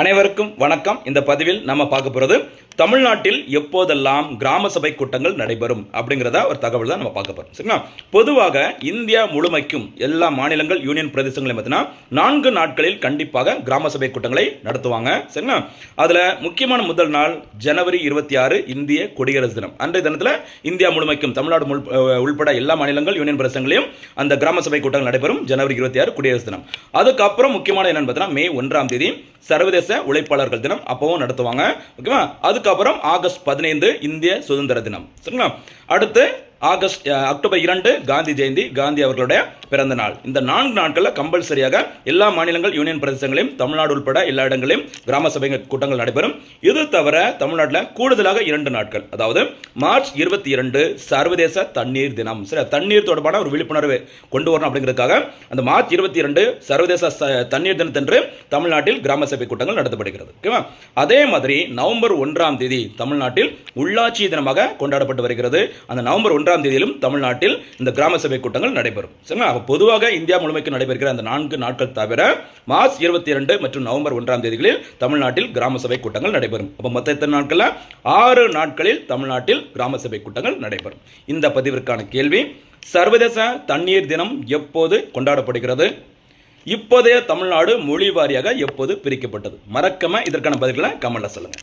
அனைவருக்கும் வணக்கம். இந்த பதிவில் நம்ம பார்க்க போகிறது தமிழ்நாட்டில் எப்போதெல்லாம் கிராம சபை கூட்டங்கள் நடைபெறும் அப்படிங்கிறத ஒரு தகவல் தான் நம்ம பார்க்க போகிறோம். சரிங்களா? பொதுவாக இந்தியா முழுமைக்கும் எல்லா மாநிலங்கள் யூனியன் பிரதேசங்களையும் பார்த்தீங்கன்னா 4 நாட்களில் கண்டிப்பாக கிராம சபை கூட்டங்களை நடத்துவாங்க. சரிங்களா? அதில் முக்கியமான முதல் நாள் ஜனவரி 26 இந்திய குடியரசு தினம். அன்றைய தினத்தில் இந்தியா முழுமைக்கும் தமிழ்நாடு உள்பட எல்லா மாநிலங்கள் யூனியன் பிரதேசங்களையும் அந்த கிராம சபை கூட்டங்கள் நடைபெறும். ஜனவரி 26 குடியரசு தினம். அதுக்கப்புறம் முக்கியமான என்னன்னு பார்த்தீங்கன்னா மே 1 சர்வதேச உழைப்பாளர்கள் தினம் அப்பவும் நடத்துவாங்க. ஓகேவா? அதுக்கப்புறம் ஆகஸ்ட் 15 இந்திய சுதந்திர தினம். சரிங்களா? அடுத்து அக்டோபர் 2 காந்தி ஜெயந்தி, காந்தி அவர்களுடைய பிறந்த நாள். இந்த 4 நாட்களில் கம்பல்சரியாக எல்லா மாநிலங்கள் யூனியன் பிரதேசங்களையும் தமிழ்நாடு உட்பட எல்லா இடங்களையும் கிராம சபை கூட்டங்கள் நடைபெறும். இது தவிர தமிழ்நாட்டில் கூடுதலாக 2 நாட்கள், அதாவது மார்ச் 22 சர்வதேச தண்ணீர் தினம். சரி, தண்ணீர் தொடர்பான ஒரு விழிப்புணர்வு கொண்டு வரணும் அப்படிங்கிறதுக்காக அந்த மார்ச் 22 சர்வதேச தண்ணீர் தினத்தன்று தமிழ்நாட்டில் கிராம சபை கூட்டங்கள் நடத்தப்படுகிறது. ஓகேவா? அதே மாதிரி நவம்பர் 1 தமிழ்நாட்டில் உள்ளாட்சி தினமாக கொண்டாடப்பட்டு வருகிறது. அந்த நவம்பர் 1 தேதியிலும் தமிழ்நாட்டில் இந்த கிராம சபை கூட்டங்கள் நடைபெறும். சரிங்களா? பொதுவாக இந்தியா முழுமைக்கு நடைபெறுகிற அந்த 4 நாட்கள் தவிர மார்ச் 22 மற்றும் நவம்பர் 1 தேதிகளில் தமிழ்நாட்டில் கிராம சபை கூட்டங்கள் நடைபெறும். அப்போ மொத்த எத்தனை நாட்கள்? 6 நாட்களில் தமிழ்நாட்டில் கிராம சபை கூட்டங்கள் நடைபெறும். இந்த பதிவிற்கான கேள்வி: சர்வதேச தண்ணீர் தினம் எப்போது கொண்டாடப்படுகிறது? இப்போதைய தமிழ்நாடு மொழி வாரியாக எப்போது பிரிக்கப்பட்டது? மறக்காம இதற்கான பதில்களை கமெண்ட்ல சொல்லுங்க.